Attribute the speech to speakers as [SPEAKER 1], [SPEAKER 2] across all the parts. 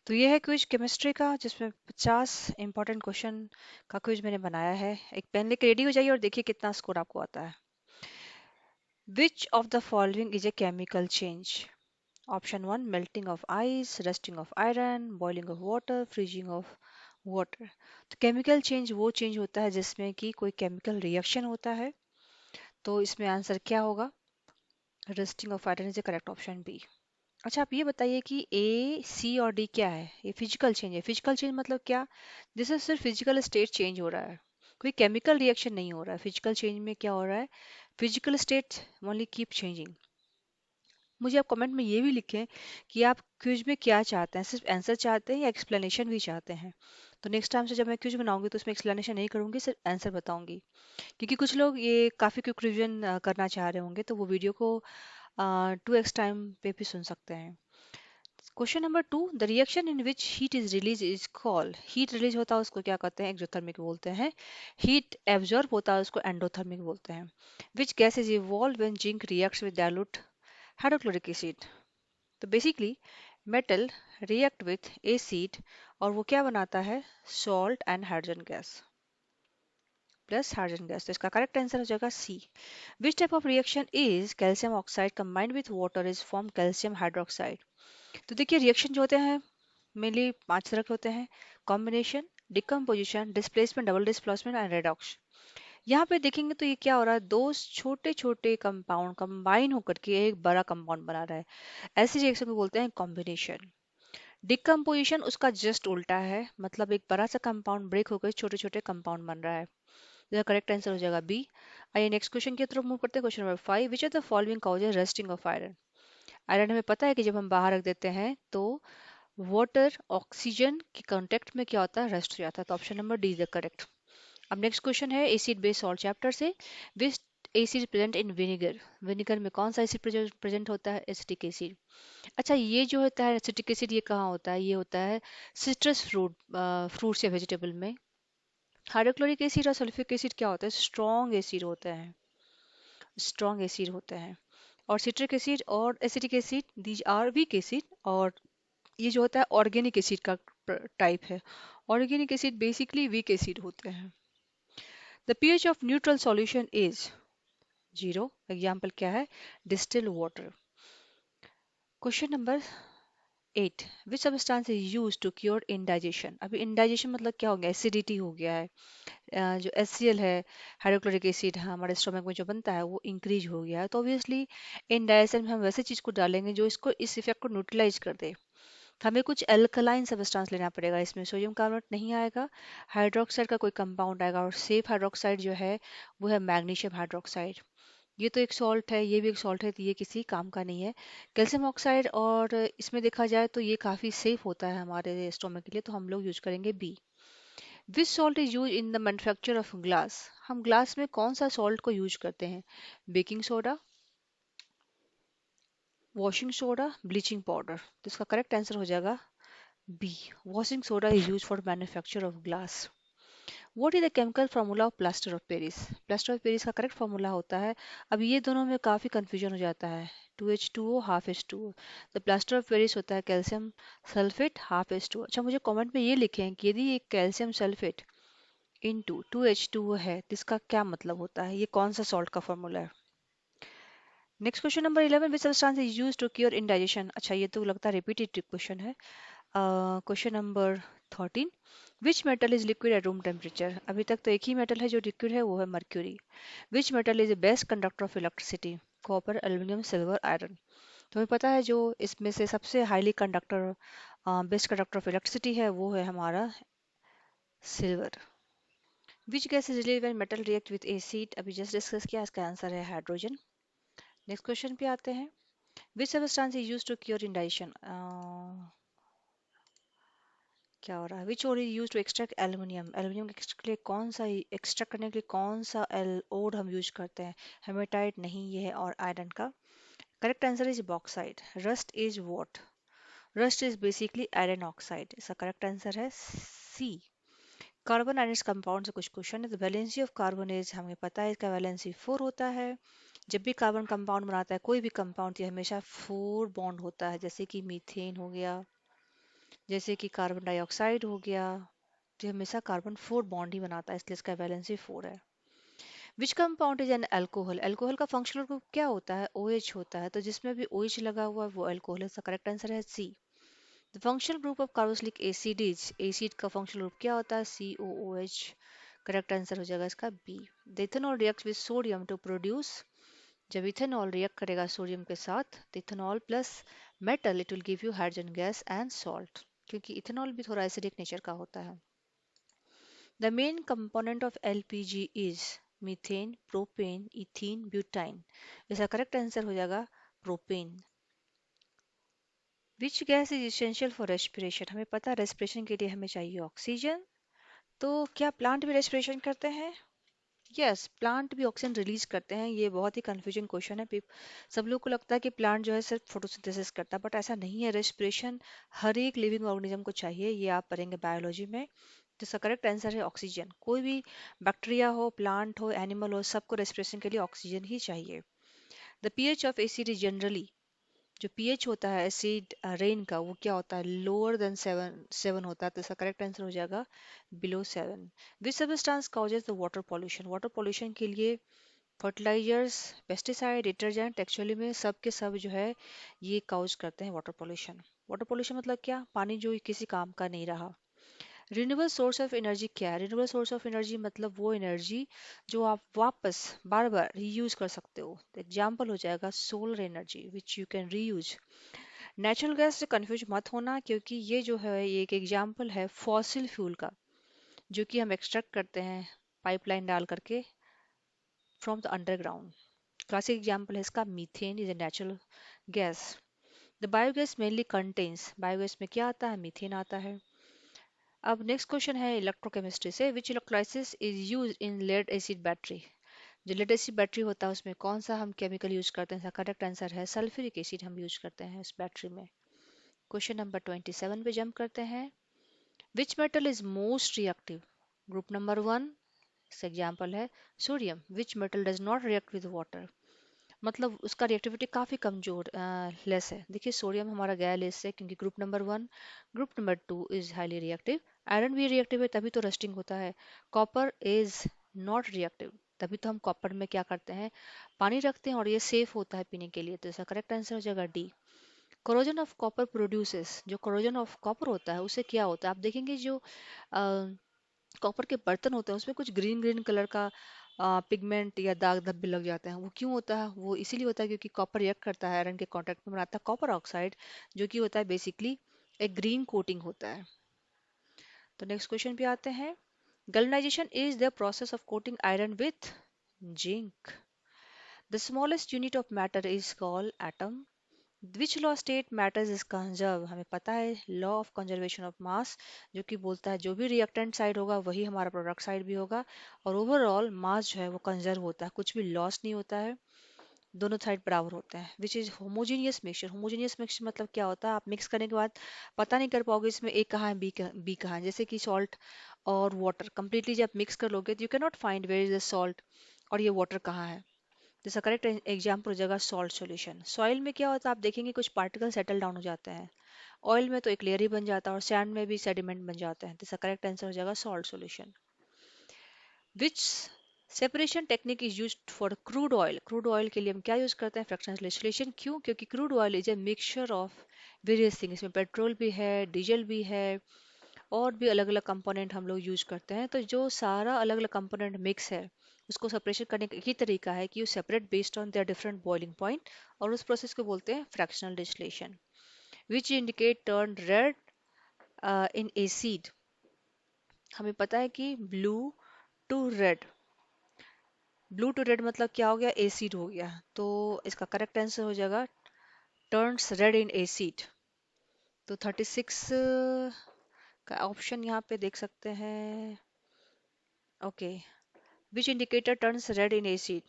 [SPEAKER 1] तो ये है क्विज केमिस्ट्री का जिसमें 50 इंपॉर्टेंट क्वेश्चन का क्विज मैंने बनाया है। एक पेन लेके रेडी हो जाइए और देखिए कितना स्कोर आपको आता है। Which of the following is a chemical change? Option one, melting of ice, rusting of iron, boiling of water, freezing of water. तो केमिकल चेंज वो चेंज होता है जिसमें कि कोई केमिकल रिएक्शन होता है। तो इसमें आंसर क्या होगा? Rusting of iron is A correct, option B. अच्छा, आप ये बताइए कि ए, सी और डी क्या है? ये फिजिकल चेंज है। फिजिकल चेंज मतलब क्या? जिससे सिर्फ फिजिकल स्टेट चेंज हो रहा है, कोई केमिकल रिएक्शन नहीं हो रहा है। फिजिकल चेंज में क्या हो रहा है? Physical state only keep changing. मुझे आप कमेंट में ये भी लिखें कि आप क्विज में क्या चाहते हैं, सिर्फ आंसर चाहते हैं या एक्सप्लेनेशन भी चाहते हैं। तो नेक्स्ट टाइम से जब मैं क्विज बनाऊंगी तो उसमें एक्सप्लेनेशन नहीं करूंगी, सिर्फ आंसर बताऊंगी। क्योंकि कुछ लोग ये काफ़ी क्विक रिवीजन करना चाह रहे होंगे तो वो वीडियो को 2x टाइम पे भी सुन सकते हैं। Question number two, the reaction in which heat is release is called. Heat release होता है उसको क्या कहते हैं? एक्सोथर्मिक बोलते हैं। हीट एब्जॉर्ब होता है उसको एंडोथर्मिक बोलते हैं। Which gas is evolve when zinc reacts with dilute hydrochloric acid. तो basically metal react with acid और वो क्या बनाता है? Salt and hydrogen gas plus hydrogen gas. तो इसका करेक्ट आंसर हो जाएगा C. Which type of reaction is calcium oxide combined with water is form calcium hydroxide. तो देखिए रिएक्शन जो होते हैं मेनली 5 तरह के होते हैं। Combination, decomposition, displacement, double displacement and redox. यहाँ पे देखेंगे तो ये क्या हो रहा है? दो छोटे छोटे कंपाउंड कंबाइन होकर के एक बड़ा कंपाउंड बना रहा है। ऐसी रिएक्शन को बोलते हैं कॉम्बिनेशन। डिकम्पोजिशन उसका जस्ट उल्टा है, मतलब एक बड़ा सा कंपाउंड ब्रेक होकर छोटे छोटे कंपाउंड बन रहा है। इसका करेक्ट आंसर हो जाएगा बी। आइए नेक्स्ट क्वेश्चन की तरफ मूव करते हैं। Question number 5, which are the following causes rusting of iron. Iron हमें पता है कि जब हम बाहर रख देते हैं तो वाटर ऑक्सीजन के कांटेक्ट में क्या होता है? रस्ट हो जाता है। तो option number D is the correct. अब नेक्स्ट क्वेश्चन है एसिड बेस सॉल्ट चैप्टर से। विच acid present in vinegar. Vinegar में कौन सा एसिड प्रेजेंट होता है? Acetic acid. अच्छा, ये जो होता है एसिटिक एसिड ये कहाँ होता है? ये होता है सिट्रस फ्रूट्स या वेजिटेबल में। हाइड्रोक्लोरिक एसिड और सल्फ्यूरिक एसिड क्या होता है? स्ट्रॉन्ग एसिड होते हैं। स्ट्रॉन्ग एसिड होते हैं। और सिट्रिक एसिड और acetic acid these are weak acid. और ये जो होता है ऑर्गेनिक एसिड का टाइप है। Organic acid basically weak acid होते हैं। The pH of neutral solution is 0। Example क्या है? Distil water. Question number 8, which substance is use to cure indigestion. अभी इंडाइजेशन मतलब क्या हो गया? एसिडिटी हो गया है। जो HCl है, हाइड्रोक्लोरिक एसिड है, हमारे स्टोमक में जो बनता है वो इंक्रीज हो गया है। तो ऑब्वियसली इंडाइजेशन में हम वैसे चीज को डालेंगे जो इसको इस इफेक्ट को न्यूट्रलाइज कर दे। तो हमें कुछ अल्कलाइन सब्सटेंस लेना पड़ेगा। इसमें सोडियम कार्बोनेट नहीं आएगा, हाइड्रोक्साइड का कोई कंपाउंड आएगा। और सेफ हाइड्रोक्साइड जो है वो है मैग्नीशियम हाइड्रोक्साइड। ये तो एक सॉल्ट है, ये भी एक सॉल्ट है, तो ये किसी काम का नहीं है। कैल्शियम ऑक्साइड और इसमें देखा जाए तो ये काफ़ी सेफ होता है हमारे स्टोमक के लिए, तो हम लोग यूज करेंगे B. Which salt is use in the manufacture of glass. हम ग्लास में कौन सा सॉल्ट को यूज करते हैं? Baking soda, washing soda, bleaching powder. तो इसका करेक्ट आंसर हो जाएगा B. Washing soda is use for manufacture of glass. What is the chemical formula of plaster of Paris. Plaster of Paris का correct formula होता है, अब ये दोनों में काफ़ी कंफ्यूजन हो जाता है, 2H2O हाफ H2O। तो प्लास्टर ऑफ पेरिस होता है कैल्शियम सल्फेट हाफ H2O। अच्छा, मुझे कमेंट में ये लिखें कि यदि एक कैल्शियम सल्फेट इंटू 2H2O है तो इसका क्या मतलब होता है? ये कौन सा सॉल्ट का फॉर्मूला है? Next question number 11, which substance is used to cure indigestion. अच्छा, ये तो लगता है रिपीटेटिव क्वेश्चन है। Question number 13, which metal is liquid at room temperature. अभी तक तो एक ही मेटल है जो लिक्विड है, वो है mercury. Which metal is the best conductor of electricity. Copper, aluminium, silver, iron. तो हमें पता है जो इसमें से सबसे highly conductor best conductor of electricity है वो है हमारा silver. Which gas is release when metal react with acid. अभी जस्ट डिस्कस किया, इसका आंसर है हाइड्रोजन। नेक्स्ट क्वेश्चन पे आते हैं। Which substance is used to cure indigestion. क्या हो रहा है? Which ore is use to extract aluminium. Aluminium के लिए कौन सा एक्सट्रैक्ट करने के लिए कौन सा एल ओड हम यूज करते हैं? हेमेटाइट नहीं, ये है और आयरन का। Correct answer is bauxite. Rust is what? Rust is basically iron oxide. इसका करेक्ट आंसर है सी। कार्बन एंड इट्स कंपाउंड से कुछ क्वेश्चन है। तो वैलेंसी ऑफ कार्बन इज, हमें पता है इसका वैलेंसी 4 होता है। जब भी कार्बन कंपाउंड बनाता है कोई भी कंपाउंड, ये हमेशा 4 बॉन्ड होता है, जैसे कि मीथेन हो गया, जैसे कि कार्बन डाइऑक्साइड हो गया, जो हमेशा कार्बन 4 बॉन्ड ही बनाता है, इसलिए इसका वैलेंसी 4 है। Which compound is an alcohol? Alcohol का फंक्शनल ग्रुप क्या होता है? OH होता है, तो जिसमें भी OH लगा हुआ है वो अल्कोहल है। इसका करेक्ट आंसर है C. The functional group of carboxylic acid is, acid का फंक्शनल ग्रुप क्या होता है? COOH। करेक्ट आंसर हो जाएगा इसका B. The ethanol react with sodium to produce, जब इथेनॉल रिएक्ट करेगा सोडियम के साथ, तो ethanol plus metal it will give you hydrogen gas and salt, क्योंकि इथेनॉल भी थोड़ा एसिडिक नेचर का होता है। The main component of LPG is methane, propane, ethene, butyne. इसका करेक्ट आंसर हो जाएगा propane. Which gas is essential for respiration? हमें पता है रेस्पिरेशन के लिए हमें चाहिए ऑक्सीजन, तो क्या प्लांट भी रेस्पिरेशन करते हैं? यस, प्लांट भी ऑक्सीजन रिलीज करते हैं। ये बहुत ही कंफ्यूजिंग क्वेश्चन है। सब लोग को लगता है कि प्लांट जो है सिर्फ फोटोसिंथेसिस करता है, बट ऐसा नहीं है। रेस्पिरेशन हर एक लिविंग ऑर्गेनिज्म को चाहिए, ये आप पढ़ेंगे बायोलॉजी में। तो इसका करेक्ट आंसर है ऑक्सीजन। कोई भी बैक्टीरिया हो, प्लांट हो, एनिमल हो, सबको रेस्पिरेशन के लिए ऑक्सीजन ही चाहिए। The pH of acid is generally, जो पीएच होता है एसिड रेन का, वो क्या होता है? लोअर देन 7 होता है, तो इसका करेक्ट आंसर हो जाएगा below 7। Which substance causes the water pollution? Water pollution के लिए फर्टिलाइजर्स, पेस्टिसाइड, डिटर्जेंट, एक्चुअली में सब के सब जो है ये काउज करते हैं वाटर पॉल्यूशन। वाटर पॉल्यूशन मतलब क्या? पानी जो किसी काम का नहीं रहा। रिन्यूएबल सोर्स ऑफ एनर्जी क्या है? रिन्यूएबल सोर्स ऑफ एनर्जी मतलब वो एनर्जी जो आप वापस बार बार रीयूज कर सकते हो। एग्जाम्पल हो जाएगा solar energy which you can reuse. Natural gas से कंफ्यूज मत होना, क्योंकि ये जो है ये एक एग्जाम्पल है फॉसिल फ्यूल का, जो कि हम एक्सट्रैक्ट करते हैं पाइपलाइन डाल करके from the underground. Classic example है इसका methane is a natural gas. The biogas mainly contains, biogas में क्या आता है? मीथेन आता है। अब नेक्स्ट क्वेश्चन है इलेक्ट्रोकेमिस्ट्री से। Which electrolysis is use in lead acid battery? जो लेड एसिड बैटरी होता है उसमें कौन सा हम केमिकल यूज करते हैं? करेक्ट आंसर है सल्फ्यूरिक एसिड हम यूज करते हैं इस बैटरी में। क्वेश्चन नंबर 27 पे जंप करते हैं। विच metal is most reactive? Group number 1 से एग्जाम्पल है sodium. Which metal does not react with water? मतलब उसका रिएक्टिविटी काफ़ी कमजोर लेस है। देखिए सोडियम हमारा गया लेस है क्योंकि group number 1। Group number 2 is highly reactive. Iron भी रिएक्टिव है, तभी तो रस्टिंग होता है। कॉपर इज नॉट रिएक्टिव, तभी तो हम कॉपर में क्या करते हैं? पानी रखते हैं और ये सेफ होता है पीने के लिए, तो इसका करेक्ट आंसर हो जाएगा D. Corrosion of copper produces, जो कोरोजन ऑफ कॉपर होता है उससे क्या होता है? आप देखेंगे जो कॉपर के बर्तन होते हैं उसमें कुछ ग्रीन ग्रीन कलर का पिगमेंट या दाग धब्बे लग जाते हैं। वो क्यों होता है? वो इसीलिए होता है क्योंकि कॉपर रिएक्ट करता है आयरन के कांटेक्ट में, बनाता है कॉपर ऑक्साइड, जो कि होता है बेसिकली एक ग्रीन कोटिंग होता है। तो नेक्स्ट क्वेश्चन पे आते हैं। Galvanisation is the process of coating iron with zinc. The smallest unit of matter is called atom. Which law state matters is conserve? हमें पता है law of conservation of mass, जो कि बोलता है जो भी रिएक्टेंट साइड होगा वही हमारा प्रोडक्ट साइड भी होगा, और ओवरऑल मास जो है वो कंजर्व होता है, कुछ भी लॉस नहीं होता है, दोनों साइड बराबर होते हैं। Which is homogeneous mixture. Homogeneous mixture मतलब क्या होता है? आप मिक्स करने के बाद पता नहीं कर पाओगे इसमें ए कहाँ है, बी कहाँ है। जैसे कि सॉल्ट और वाटर कंप्लीटली जब मिक्स कर लोगे तो you can not find where is the salt और ये वाटर कहाँ है। जैसा करेक्ट एग्जाम्पल हो जाएगा सॉल्ट सॉल्यूशन। सॉइल में क्या होता है? आप देखेंगे कुछ पार्टिकल सेटल डाउन हो जाते हैं। ऑयल में तो एक लेयर ही बन जाता है, और सैंड में भी सेडिमेंट बन जाते हैं। तो इसका करेक्ट आंसर हो जाएगा salt solution. Which separation technique is use for crude oil? Crude oil के लिए हम क्या यूज करते हैं? Fractional distillation. क्यों? क्योंकि crude oil is a mixture of various thing. इसमें पेट्रोल भी है, डीजल भी है, और भी अलग अलग कंपोनेंट हम लोग यूज करते हैं। तो जो सारा अलग अलग कंपोनेंट मिक्स है उसको सेपरेशन करने का एक ही तरीका है कि you separate based on their different boiling point, और उस प्रोसेस को बोलते हैं fractional distillation. Which indicate turn red in acid? हमें पता है कि blue to red, blue to red मतलब क्या हो गया? एसिड हो गया। तो इसका करेक्ट आंसर हो जाएगा टर्न्स रेड इन एसिड। तो 36 का ऑप्शन यहाँ पे देख सकते हैं। Okay, which indicator turns red in acid?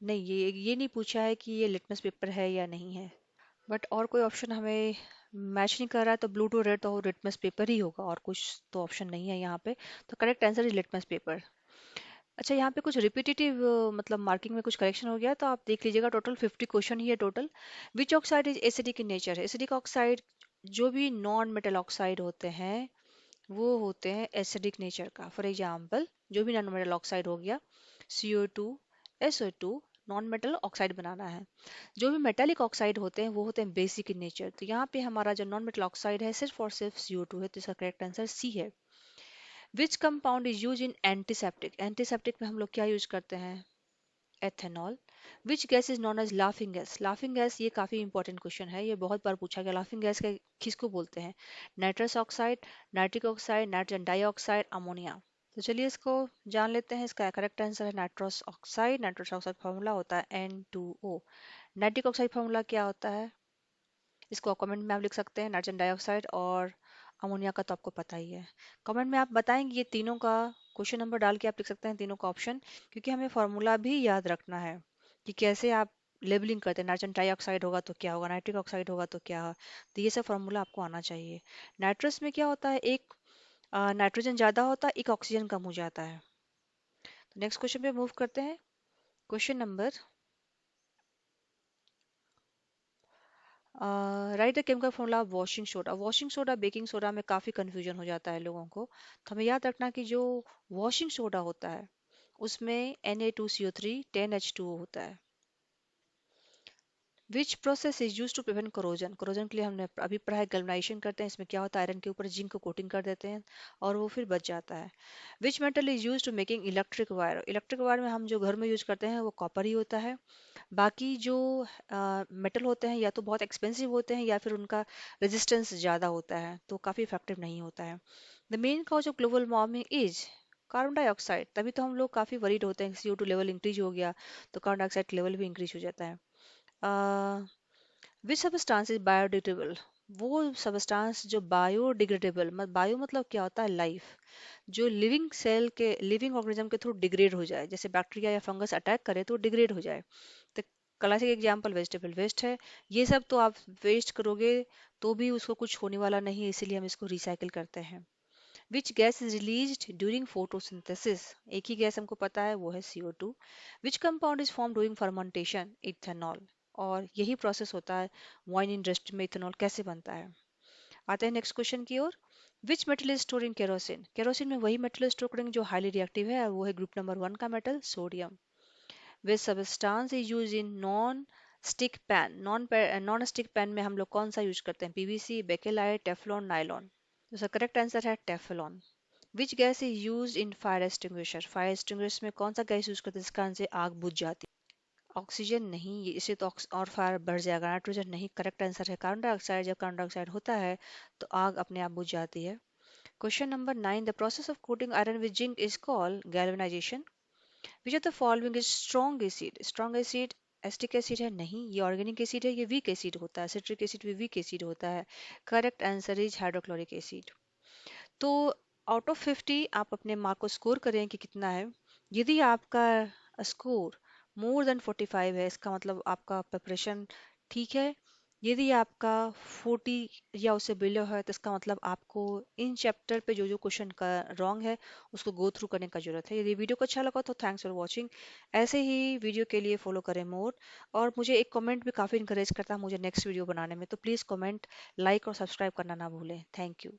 [SPEAKER 1] नहीं, ये नहीं पूछा है कि ये लिटमस पेपर है या नहीं है, बट और कोई ऑप्शन हमें मैच नहीं कर रहा है, तो ब्लू टू रेड तो लिटमस पेपर ही होगा, और कुछ तो ऑप्शन नहीं है यहाँ पे। तो correct answer is litmus paper. अच्छा, यहाँ पे कुछ रिपीटेटिव मतलब मार्किंग में कुछ करेक्शन हो गया, तो आप देख लीजिएगा। टोटल 50 क्वेश्चन ही है total. Which oxide is acidic in nature? Acidic oxide जो भी नॉन मेटल ऑक्साइड होते हैं वो होते हैं एसिडिक नेचर का। फॉर एग्जांपल जो भी नॉन मेटल ऑक्साइड हो गया, CO2, SO2, non metal oxide बनाना है। जो भी मेटेलिक ऑक्साइड होते हैं वो होते हैं बेसिक इन नेचर। तो यहाँ पे हमारा जो नॉन मेटल ऑक्साइड है सिर्फ और सिर्फ CO2 है, तो इसका करेक्ट आंसर सी है। Which compound is use in antiseptic? Antiseptic में हम लोग क्या यूज करते हैं? Ethanol. Which gas is known as laughing gas? Laughing gas ये काफी इंपॉर्टेंट क्वेश्चन है, ये बहुत बार पूछा गया। लाफिंग गैस का किसको बोलते हैं? Nitrous oxide, nitric oxide, nitrogen dioxide, ammonia. तो चलिए इसको जान लेते हैं। इसका करेक्ट आंसर है nitrous oxide. Nitrous oxide formula होता है N2O। नाइट्रिक ऑक्साइड फॉर्मूला क्या होता है? इसको कमेंट में आप लिख सकते हैं। नाइट्रोजन डाइऑक्साइड और अमोनिया का तो आपको पता ही है। कमेंट में आप बताएंगे ये तीनों का, क्वेश्चन नंबर डाल के आप लिख सकते हैं तीनों का ऑप्शन, क्योंकि हमें फॉर्मूला भी याद रखना है कि कैसे आप लेबलिंग करते हैं। नाइट्रोजन डाइऑक्साइड होगा तो क्या होगा, नाइट्रिक ऑक्साइड होगा तो क्या होगा। तो ये सब फॉर्मूला आपको आना चाहिए। नाइट्रस में क्या होता है, एक नाइट्रोजन ज्यादा होता है, एक ऑक्सीजन कम हो जाता है। तो नेक्स्ट क्वेश्चन पे मूव करते हैं। Question number, right the chemical formula of washing soda. Washing soda baking soda में काफ़ी कंफ्यूजन हो जाता है लोगों को। तो हमें याद रखना कि जो वॉशिंग सोडा होता है उसमें Na2CO3 10H2O होता है। Which process is use to prevent corrosion? Corrosion के लिए हमने अभी पढ़ा है, गैल्वेनाइजेशन करते हैं। इसमें क्या होता है, आयरन के ऊपर जिंक को कोटिंग कर देते हैं और वो फिर बच जाता है। Which metal is use to making electric wire? Electric wire में हम जो घर में यूज करते हैं वो कॉपर ही होता है। बाकी जो मेटल होते हैं या तो बहुत एक्सपेंसिव होते हैं या फिर उनका रेजिस्टेंस ज़्यादा होता है, तो काफ़ी इफेक्टिव नहीं होता है। The main cause of global warming is carbon dioxide. तभी तो हम लोग काफ़ी वरीड होते हैं, CO2 लेवल इंक्रीज हो गया तो कार्बन डाइऑक्साइड लेवल भी इंक्रीज हो जाता है। विच सबस्टांस इज बायोडिग्रेडेबल? वो सबस्टांस जो बायोडिग्रेडेबल, बायो मतलब क्या होता है, लाइफ, जो लिविंग सेल के, लिविंग ऑर्गेनिज्म के थ्रू डिग्रेड हो जाए, जैसे बैक्टीरिया या फंगस अटैक करे तो डिग्रेड हो जाए। तो क्लासिक एग्जांपल वेजिटेबल वेस्ट है। ये सब तो आप वेस्ट करोगे तो भी उसको कुछ होने वाला नहीं है, इसीलिए हम इसको रिसाइकिल करते हैं। Which gas is released during photosynthesis? एक ही गैस हमको पता है, वो है CO2। Which compound is form during fermentation? Ethanol. और यही प्रोसेस होता है वाइन इंडस्ट्री में, इथेनॉल कैसे बनता है। आते हैं नेक्स्ट क्वेश्चन की ओर। Which metal is store in kerosene? Kerosene में वही मेटल स्टोर करेंगे जो हाईली रिएक्टिव है, और वो है ग्रुप नंबर 1 का metal, sodium. Which substance is use in non stick pan? Non stick pan में हम लोग कौन सा यूज करते हैं? PVC, bakelite, Teflon, nylon. तो करेक्ट आंसर है Teflon. Which gas is use in fire extinguisher? Fire extinguisher में कौन सा गैस यूज करते हैं जिसका से आग बुझ जाती है? ऑक्सीजन नहीं, इसे तो और फायर बढ़ जाएगा। नाइट्रोजन नहीं, करेक्ट आंसर है कार्बन डाइऑक्साइड। जब कार्बन डाइऑक्साइड होता है तो आग अपने आप बुझ जाती है। Question number 9, the process of coating iron with zinc is called galvanisation. Which of the following is strong acid? Strong acid acetic acid है नहीं, ये ऑर्गेनिक एसिड है, ये वीक एसिड होता है। सिट्रिक एसिड भी वीक एसिड होता है। Correct answer is hydrochloric acid. तो आउट ऑफ 50 आप अपने मार्क को स्कोर करें कि कितना है। यदि आपका स्कोर मोर देन 45 है, इसका मतलब आपका प्रिपरेशन ठीक है। यदि आपका 40 या उससे बिलो है तो इसका मतलब आपको इन चैप्टर पे जो जो क्वेश्चन का रॉन्ग है उसको गो थ्रू करने का जरूरत है। यदि वीडियो को अच्छा लगा तो थैंक्स फॉर वॉचिंग। ऐसे ही वीडियो के लिए फॉलो करें मोर। और मुझे एक कमेंट भी काफ़ी इंकरेज करता है मुझे नेक्स्ट वीडियो बनाने में, तो प्लीज़ कमेंट, लाइक और सब्सक्राइब करना ना भूलें। Thank you.